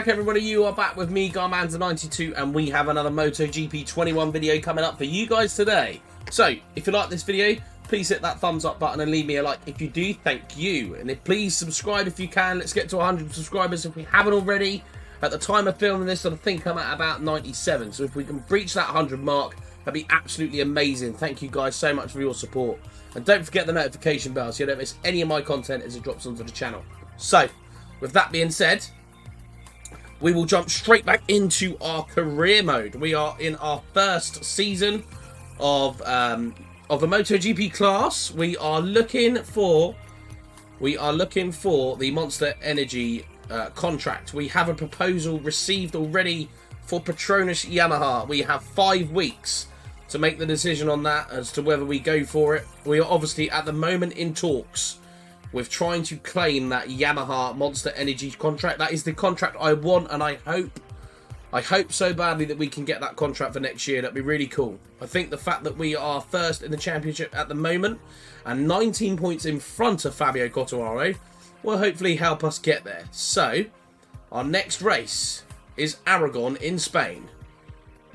back, everybody. You are back with me, Garmanza92, and we have another MotoGP 21 video coming up for you guys today. So, if you like this video, please hit that thumbs up button and leave me a like if you do. Thank you. And please subscribe if you can. Let's get to 100 subscribers if we haven't already. At the time of filming this, I think I'm at about 97. So if we can breach that 100 mark, that'd be absolutely amazing. Thank you guys so much for your support. And don't forget the notification bell so you don't miss any of my content as it drops onto the channel. So, with that being said, we will jump straight back into our career mode. We are in our first season of the MotoGP class. We are looking for the Monster Energy contract. We have a proposal received already for Petronas Yamaha. We have 5 weeks to make the decision on that as to whether we go for it. We are obviously at the moment in talks with trying to claim that Yamaha Monster Energy contract. That is the contract I want, and I hope so badly that we can get that contract for next year. That'd be really cool. I think the fact that we are first in the championship at the moment and 19 points in front of Fabio Quartararo will hopefully help us get there. So, our next race is Aragon in Spain,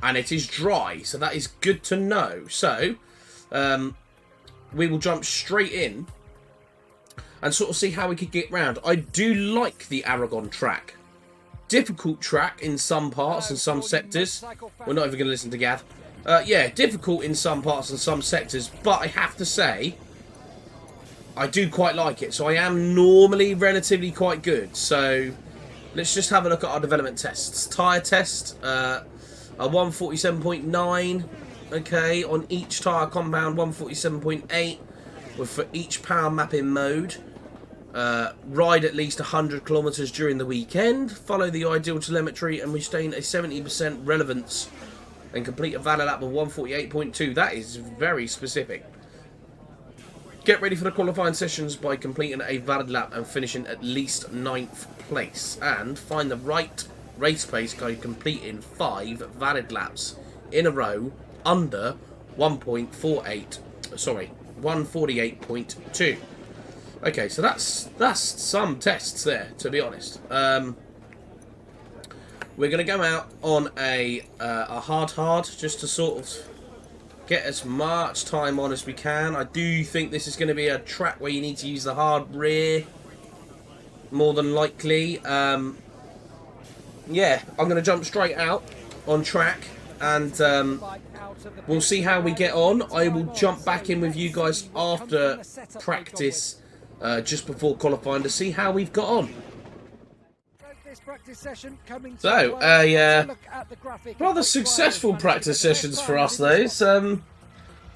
and it is dry, so that is good to know. So, we will jump straight in and sort of see how we could get round. I do like the Aragon track. Difficult track in some parts and some sectors. We're not even going to listen to Gav. Yeah, difficult in some parts and some sectors, but I have to say, I do quite like it. So I am normally relatively quite good. So let's just have a look at our development tests. Tyre test, a 147.9. Okay, on each tyre compound, 147.8. With for each power mapping mode. Ride at least 100 kilometers during the weekend, follow the ideal telemetry, and retain a 70% relevance, and complete a valid lap of 148.2. That is very specific. Get ready for the qualifying sessions by completing a valid lap and finishing at least 9th place, and find the right race pace by completing 5 valid laps in a row under 148.2. Okay, so that's some tests there, to be honest. We're going to go out on a hard, just to sort of get as much time on as we can. I do think this is going to be a track where you need to use the hard rear, more than likely. Yeah, I'm going to jump straight out on track, and we'll see how we get on. I will jump back in with you guys after practice, just before qualifying, to see how we've got on. So, rather successful practice sessions for us, those. I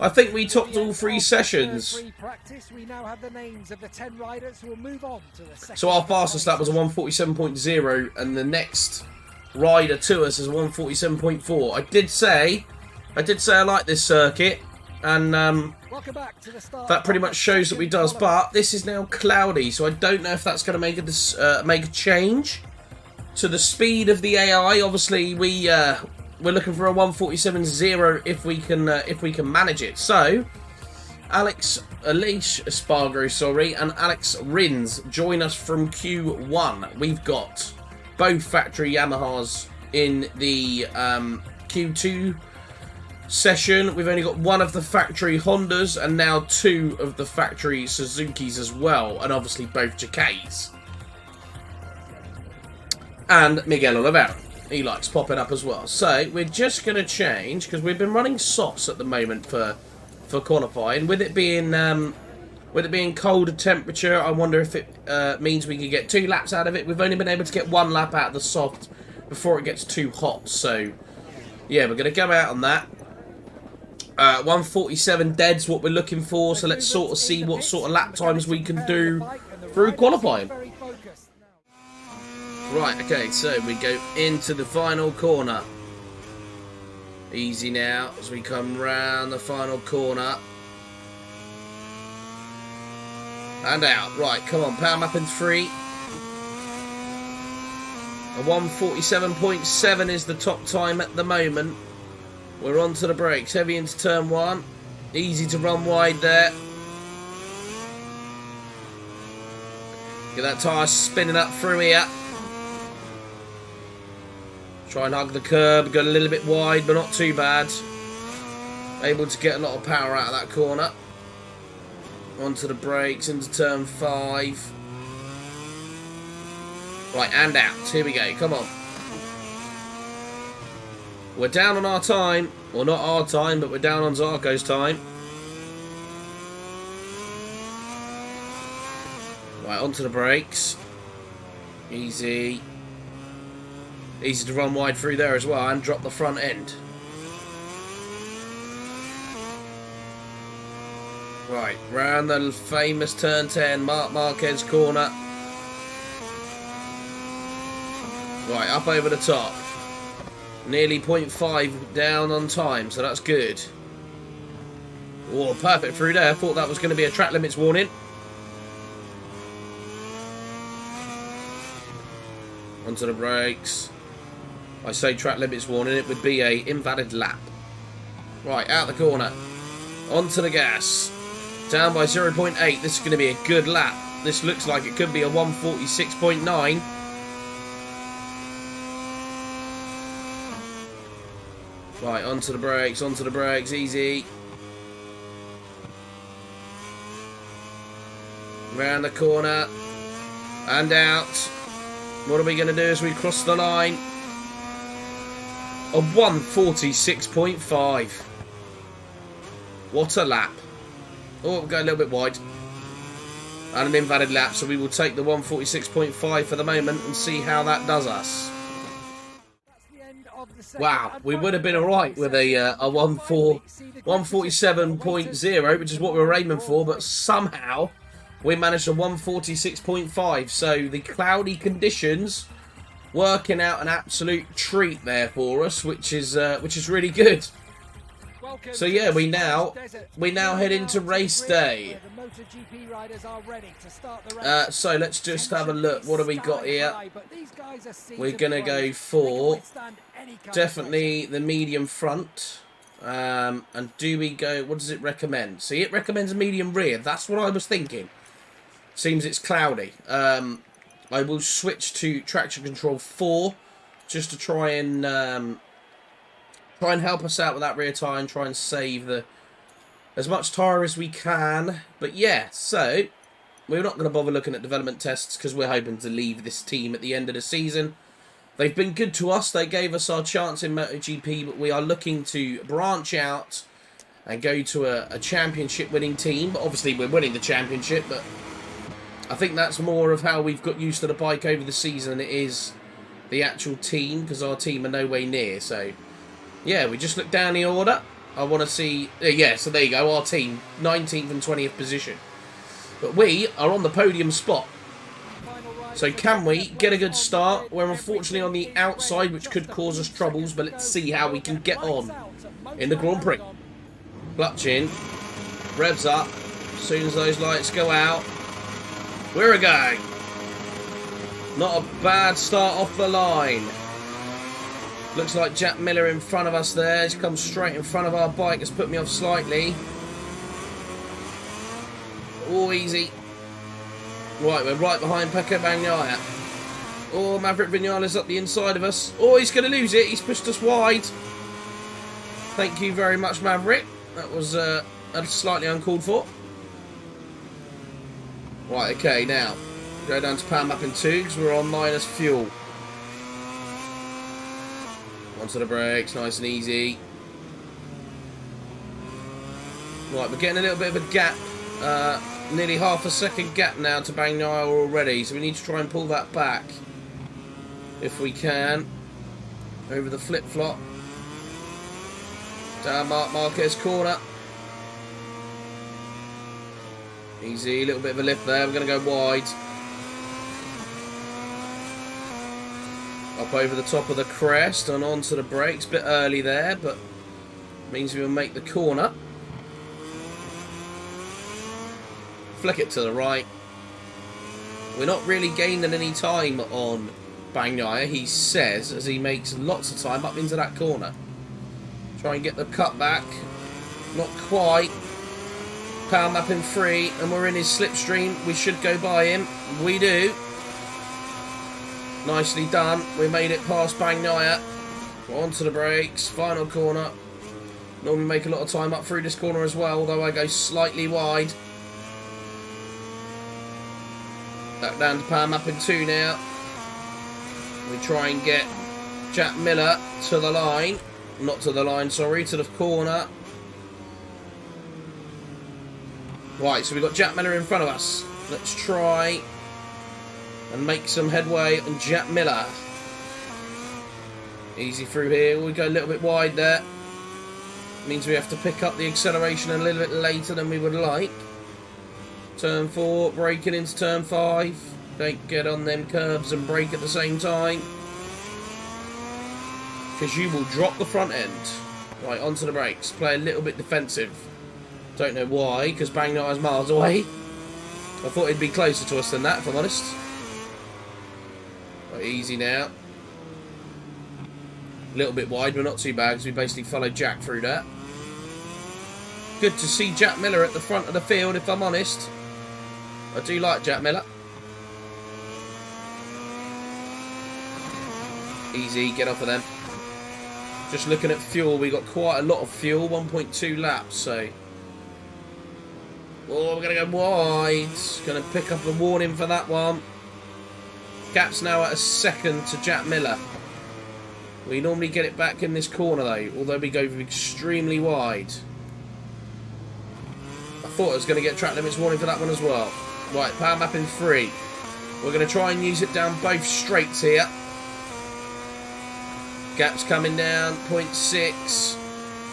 think we topped all 3 sessions. So our fastest lap was a 147.0, and the next rider to us is 147.4. I did say I like this circuit, and that pretty much shows that we does. But this is now cloudy, so I don't know if that's going to make a change to the speed of the AI. Obviously, we're looking for a 147.0 if we can manage it. So, Alice Espargaro, and Alex Rins join us from Q1. We've got both factory Yamahas in the Q2 session. We've only got 1 of the factory Hondas and now 2 of the factory Suzukis as well, and obviously both Jakeis. And Miguel Oliveira, he likes popping up as well. So we're just going to change, because we've been running softs at the moment for qualifying. With it being colder temperature, I wonder if it means we could get 2 laps out of it. We've only been able to get 1 lap out of the soft before it gets too hot. So yeah, we're going to go out on that. 147 dead's what we're looking for, so let's sort of see what sort of lap times we can do through qualifying. Right, okay, so we go into the final corner. Easy now as we come round the final corner. And out. Right, come on, power mapping 3. A 147.7 is the top time at the moment. We're on to the brakes, heavy into turn 1. Easy to run wide there. Get that tyre spinning up through here. Try and hug the curb. Got a little bit wide, but not too bad. Able to get a lot of power out of that corner. Onto the brakes, into turn 5. Right, and out. Here we go. Come on. We're down on our time. Well, not our time, but we're down on Zarco's time. Right, onto the brakes. Easy. Easy to run wide through there as well and drop the front end. Right, round the famous turn 10, Marc Marquez corner. Right, up over the top. Nearly 0.5 down on time, so that's good. Oh, perfect through there. Thought that was going to be a track limits warning. Onto the brakes. I say track limits warning, it would be a invalid lap. Right, out the corner. Onto the gas. Down by 0.8. This is going to be a good lap. This looks like it could be a 146.9. Right, onto the brakes, easy. Round the corner. And out. What are we going to do as we cross the line? A 146.5. What a lap. Oh, we'll go a little bit wide. And an invalid lap, so we will take the 146.5 for the moment and see how that does us. Wow, we would have been alright with a 147.0, which is what we were aiming for, but somehow we managed a 146.5. So the cloudy conditions working out an absolute treat there for us, which is really good. So yeah, we now head into race day. So let's just have a look. What have we got here? We're gonna go for definitely the medium front. And do we go? What does it recommend? See, it recommends a medium rear. That's what I was thinking. Seems it's cloudy. I will switch to traction control 4 just to try and help us out with that rear tyre and try and save as much tyre as we can. But yeah, so we're not going to bother looking at development tests because we're hoping to leave this team at the end of the season. They've been good to us. They gave us our chance in MotoGP, but we are looking to branch out and go to a championship winning team. But obviously we're winning the championship, but I think that's more of how we've got used to the bike over the season than it is the actual team, because our team are no way near. So yeah, we just look down the order. I want to see... yeah, so there you go. Our team, 19th and 20th position. But we are on the podium spot. So can we get a good start? We're unfortunately on the outside, which could cause us troubles. But let's see how we can get on in the Grand Prix. Clutch in. Revs up. As soon as those lights go out. We're a go. Not a bad start off the line. Looks like Jack Miller in front of us there. He's come straight in front of our bike. Has put me off slightly. Oh, easy. Right, we're right behind Pecco Bagnaia. Oh, Maverick Vinales up the inside of us. Oh, he's going to lose it. He's pushed us wide. Thank you very much, Maverick. That was slightly uncalled for. Right, okay, now. Go down to power mapping 2 because we're on minus fuel. Onto the brakes, nice and easy. Right, we're getting a little bit of a gap. Nearly half a second gap now to Bagnaia already, so we need to try and pull that back if we can. Over the flip-flop. Down Marc Marquez corner. Easy, a little bit of a lift there. We're going to go wide. Up over the top of the crest and onto the brakes. Bit early there, but means we will make the corner. Flick it to the right. We're not really gaining any time on Bagnaia, he says, as he makes lots of time up into that corner. Try and get the cut back. Not quite. Power mapping 3, and we're in his slipstream. We should go by him. We do. Nicely done. We made it past Bagnaia. Onto the brakes, final corner. Normally make a lot of time up through this corner as well, although I go slightly wide. Back down to Palm up in 2 now. We try and get Jack Miller to the line. Not to the line, sorry, to the corner. Right, so we've got Jack Miller in front of us. Let's try and make some headway on Jack Miller. Easy through here. We go a little bit wide there. Means we have to pick up the acceleration a little bit later than we would like. Turn 4, braking into turn 5. Don't get on them curbs and brake at the same time, because you will drop the front end. Right, onto the brakes. Play a little bit defensive. Don't know why, because Bang Night is miles away. I thought he'd be closer to us than that, if I'm honest. Right, easy now. A little bit wide, but not too bad, because we basically followed Jack through that. Good to see Jack Miller at the front of the field, if I'm honest. I do like Jack Miller. Easy, get off of them. Just looking at fuel, we got quite a lot of fuel, 1.2 laps, so... Oh, we're going to go wide. Going to pick up a warning for that one. Gap's now at a second to Jack Miller. We normally get it back in this corner though, although we go extremely wide. I thought I was going to get track limits warning for that one as well. Right, power map in 3. We're going to try and use it down both straights here. Gap's coming down, 0.6,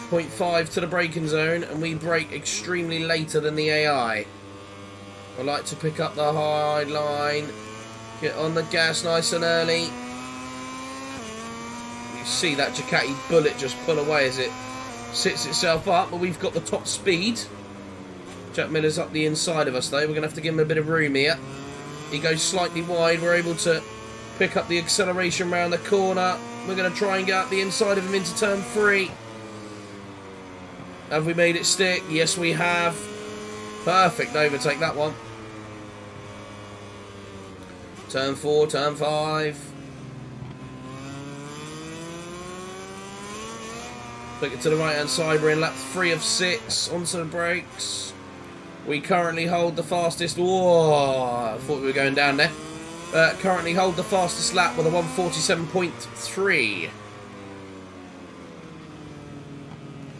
0.5 to the braking zone, and we brake extremely later than the AI. I like to pick up the high line, get on the gas nice and early. You see that Ducati Bullet just pull away as it sits itself up, but we've got the top speed. Jack Miller's up the inside of us though, we're going to have to give him a bit of room here. He goes slightly wide, we're able to pick up the acceleration round the corner. We're going to try and get up the inside of him into turn 3. Have we made it stick? Yes, we have. Perfect overtake that one. Turn 4, turn 5. Flick it to the right hand side. We're in lap 3 of 6. Onto the brakes. We currently hold the fastest. Whoa, I thought we were going down there. Currently hold the fastest lap with a 1:47.3.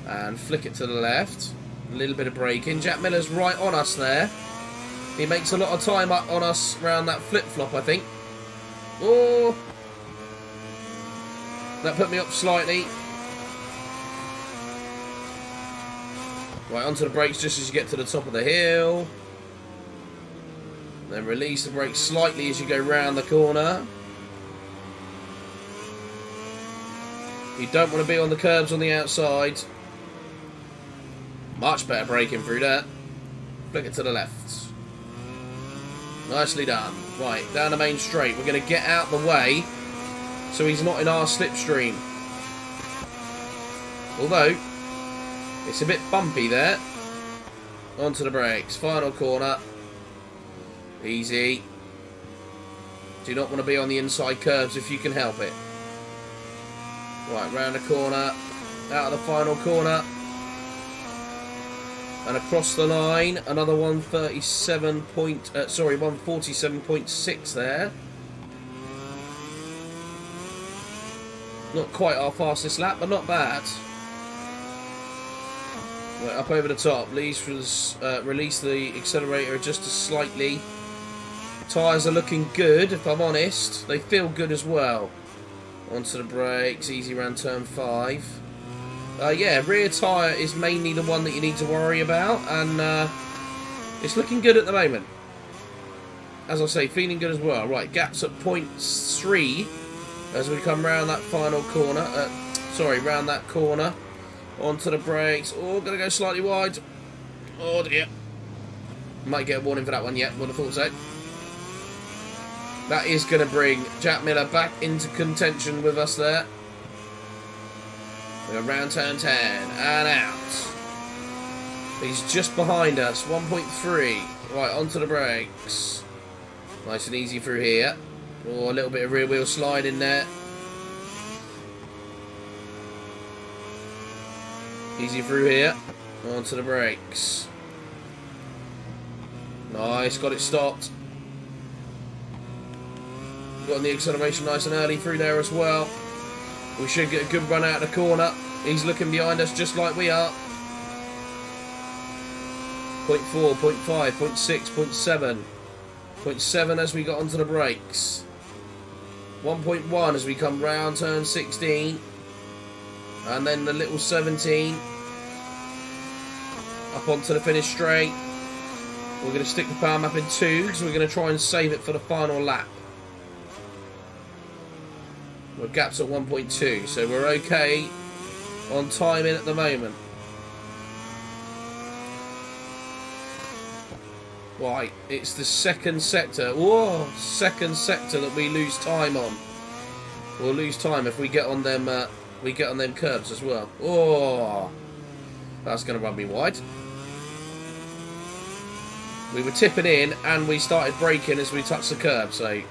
And flick it to the left. A little bit of braking. Jack Miller's right on us there. He makes a lot of time up on us around that flip-flop, I think. Oh! That put me up slightly. Right, onto the brakes just as you get to the top of the hill. Then release the brakes slightly as you go round the corner. You don't want to be on the curbs on the outside. Much better braking through that. Flick it to the left. Nicely done. Right, down the main straight. We're going to get out the way so he's not in our slipstream. Although, it's a bit bumpy there. Onto the brakes. Final corner. Easy. Do not want to be on the inside curves if you can help it. Right, round the corner. Out of the final corner. And across the line. Another 147.6 there. Not quite our fastest lap, but not bad. Right, up over the top. Release the accelerator just slightly. Tyres are looking good, if I'm honest. They feel good as well. Onto the brakes. Easy round turn 5. Yeah, rear tyre is mainly the one that you need to worry about. And it's looking good at the moment. As I say, feeling good as well. Right, gaps at 0.3 as we come round that final corner. Round that corner. Onto the brakes. Oh, going to go slightly wide. Oh, dear. Might get a warning for that one yet. Would have thought so. That is going to bring Jack Miller back into contention with us there. We're around turn 10 and out. He's just behind us, 1.3. Right, onto the brakes. Nice and easy through here. Oh, a little bit of rear wheel slide in there. Easy through here. Onto the brakes. Nice, got it stopped. Got the acceleration nice and early through there as well. We should get a good run out of the corner. He's looking behind us just like we are. 0.4, 0.5, 0.6, 0.7. 0.7 as we got onto the brakes. 1.1 as we come round turn 16. And then the little 17. Up onto the finish straight. We're going to stick the power map in 2 because we're going to try and save it for the final lap. We're gaps at 1.2, so we're okay on timing at the moment. Right, it's the second sector. Whoa, second sector that we lose time on. We'll lose time if we get on them. We get on them curbs as well. Oh, that's going to run me wide. We were tipping in and we started braking as we touched the curb, so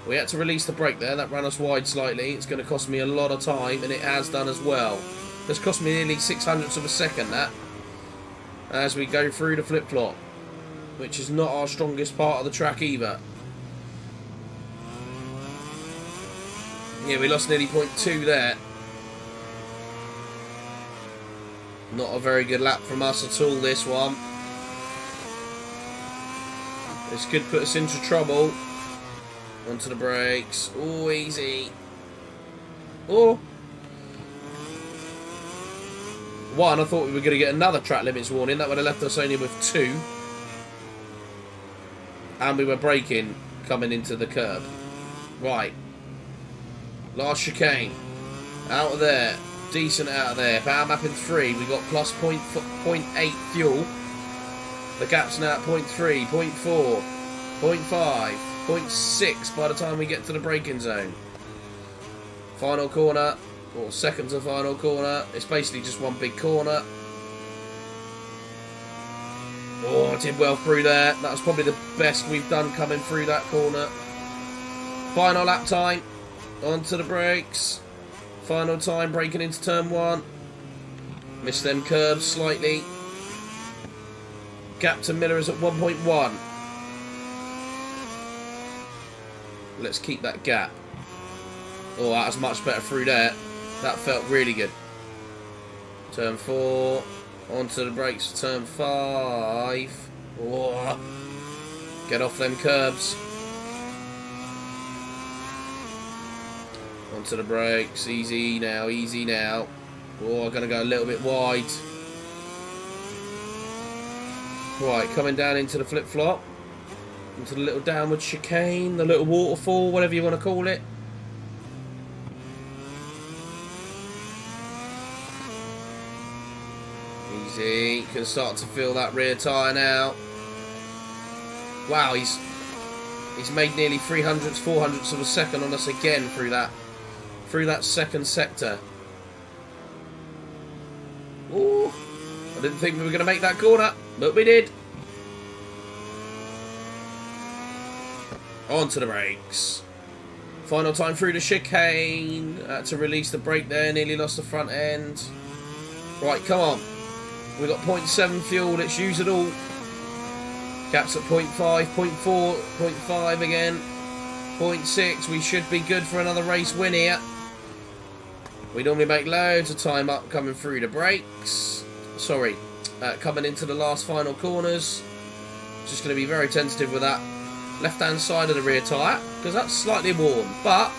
we had to release the brake there. That ran us wide slightly. It's going to cost me a lot of time, and it has done as well. It's cost me nearly 0.06 of a second, that, as we go through the flip-flop, which is not our strongest part of the track either. Yeah, we lost nearly 0.2 there. Not a very good lap from us at all, this one. This could put us into trouble. Onto the brakes. Oh, easy. Oh. One, I thought we were going to get another track limits warning. That would have left us only with 2. And we were braking coming into the curb. Right. Last chicane. Out of there. Decent out of there. Power map in 3. We got plus 0.8 fuel. The gap's now at 0.3, 0.4, 0.5, 0.6 by the time we get to the braking zone. Final corner, or second to final corner. It's basically just one big corner. Oh, I did well through there. That was probably the best we've done coming through that corner. Final lap time. Onto the brakes. Final time braking into turn 1. Missed them curbs slightly. Gap to Miller is at 1.1. Let's keep that gap. Oh, that was much better through there. That felt really good. Turn 4. Onto the brakes for turn 5. Oh, get off them curbs. Onto the brakes. Easy now, easy now. Oh, I'm going to go a little bit wide. Right, coming down into the flip-flop. Into the little downward chicane, the little waterfall, whatever you want to call it. Easy. You can start to feel that rear tyre now. Wow, he's made nearly 300ths, 400ths of a second on us again through that second sector. Ooh. I didn't think we were going to make that corner, but we did. Onto the brakes. Final time through the chicane. To release the brake there, nearly lost the front end. Right, come on. We've got 0.7 fuel, let's use it all. Gaps at 0.5, 0.4, 0.5 again. 0.6, we should be good for another race win here. We normally make loads of time up coming through the brakes. Sorry, coming into the last final corners. Just going to be very tentative with that left-hand side of the rear tyre, because that's slightly worn. But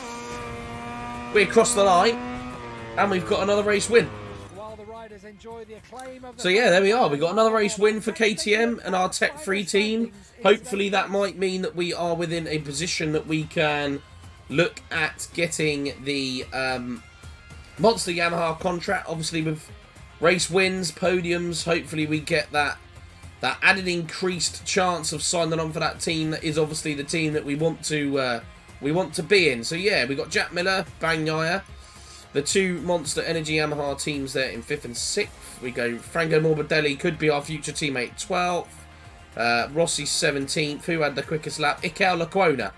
we crossed the line, and we've got another race win. So yeah, there we are. We got another race win for KTM and our Tech3 team. Hopefully that might mean that we are within a position that we can look at getting the Monster Yamaha contract. Obviously with race wins, podiums, hopefully we get that added increased chance of signing on for that team. That is obviously the team that we want to be in. So yeah, we got Jack Miller, Bagnaia, the 2 Monster Energy Yamaha teams there in 5th and 6th. We go Franco Morbidelli, could be our future teammate, 12th. Rossi 17th, who had the quickest lap. Ikel Lecuona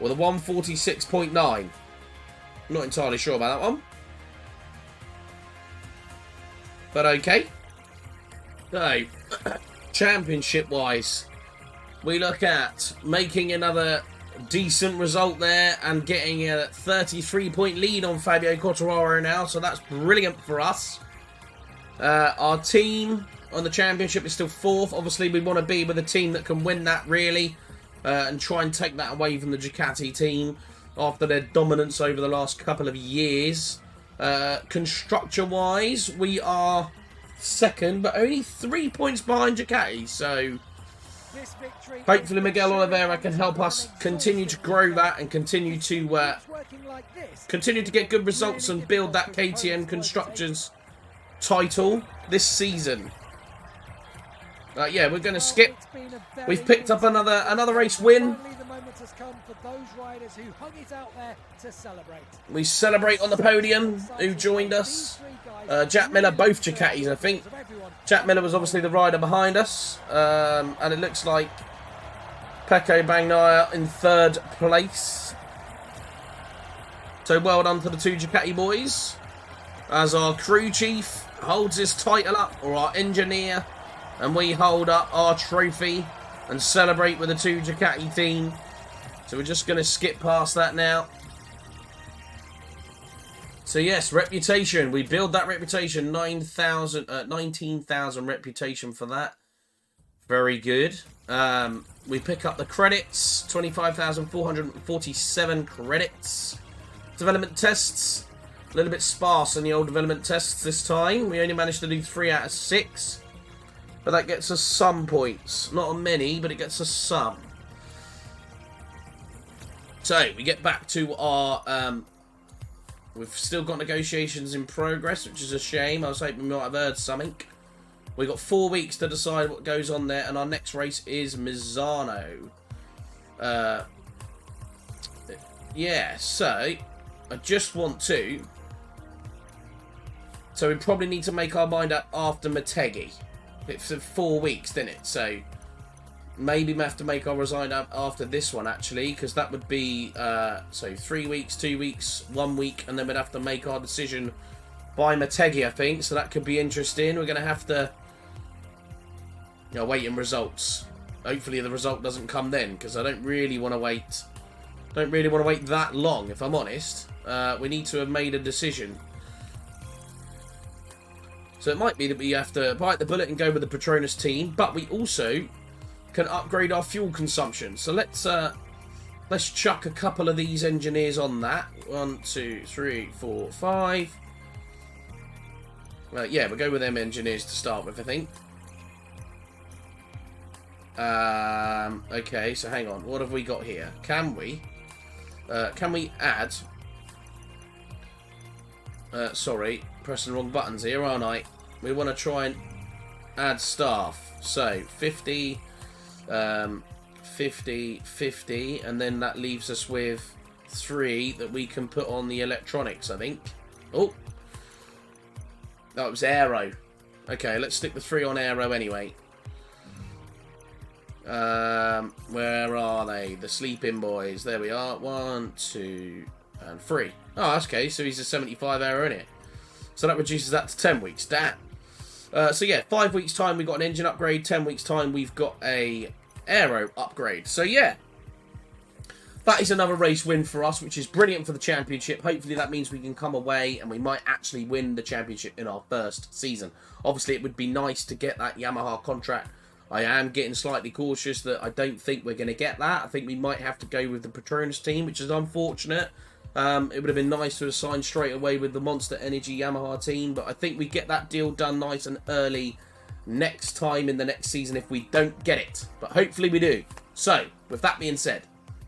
with a 146.9. Not entirely sure about that one. But okay. So, championship-wise, we look at making another decent result there and getting a 33-point lead on Fabio Quartararo now, so that's brilliant for us. Our team on the championship is still 4th. Obviously, we want to be with a team that can win that, really, and try and take that away from the Ducati team after their dominance over the last couple of years. Constructor-wise, we are 2nd, but only 3 points behind Ducati, so hopefully Miguel Oliveira can help us continue to grow that and continue to get good results and build that KTM Constructors title this season. Yeah, we're going to skip. We've picked up another race win. We celebrate on the podium. Who joined us? Jack Miller, both Ducatis, I think. Jack Miller was obviously the rider behind us. And it looks like Pecco Bagnaia in 3rd place. So well done to the 2 Ducati boys. As our crew chief holds his title up, or our engineer, and we hold up our trophy and celebrate with the 2 Ducati team. So we're just going to skip past that now. So yes, reputation. We build that reputation. 19,000 reputation for that. Very good. We pick up the credits. 25,447 credits. Development tests. A little bit sparse in the old development tests this time. We only managed to do 3 out of 6. But that gets us some points. Not many, but it gets us some. So, we get back to our... we've still got negotiations in progress, which is a shame. I was hoping we might have heard something. We've got 4 weeks to decide what goes on there, and our next race is Misano. Yeah, so... I just want to... So we probably need to make our mind up after Motegi. It's 4 weeks, didn't it? So maybe we have to make our resign up after this one, actually, because that would be so 3 weeks, 2 weeks, 1 week, and then we'd have to make our decision by Motegi, I think. So that could be interesting. We're going to have to, wait in results. Hopefully the result doesn't come then, because I don't really want to wait. Don't really want to wait that long, if I'm honest. We need to have made a decision. So it might be that we have to bite the bullet and go with the Petronas team, but we also can upgrade our fuel consumption. So let's chuck a couple of these engineers on that. 1, 2, 3, 4, 5. Yeah, we'll go with them engineers to start with, I think. Okay, so hang on. What have we got here? Can we add... sorry, pressing the wrong buttons here, aren't I? We want to try and add staff. So, 50, 50, 50, and then that leaves us with 3 that we can put on the electronics, I think. Oh! That was aero. Okay, let's stick the 3 on aero anyway. Where are they? The sleeping boys. There we are. 1, 2, and 3. Oh, that's okay. So he's a 75 aero in it. So that reduces that to 10 weeks. Damn. So yeah, 5 weeks time we've got an engine upgrade. 10 weeks time we've got a aero upgrade. So yeah, that is another race win for us, which is brilliant for the championship. Hopefully that means we can come away and we might actually win the championship in our first season. Obviously it would be nice to get that Yamaha contract. I am getting slightly cautious that I don't think we're going to get that. I think we might have to go with the Petronas team, which is unfortunate. It would have been nice to have signed straight away with the Monster Energy Yamaha team, but I think we get that deal done nice and early next time in the next season if we don't get it. But hopefully we do. So, with that being said,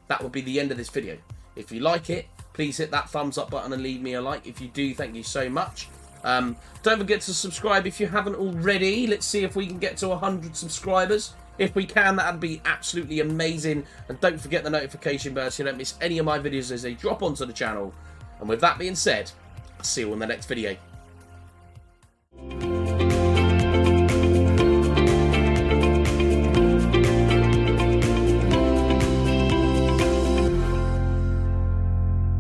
that will be the end of this video. If you like it, please hit that thumbs up button and leave me a like. If you do, thank you so much. Don't forget to subscribe if you haven't already. Let's see if we can get to 100 subscribers. If we can, that'd be absolutely amazing. And don't forget the notification bell so you don't miss any of my videos as they drop onto the channel. And with that being said, I'll see you on the next video.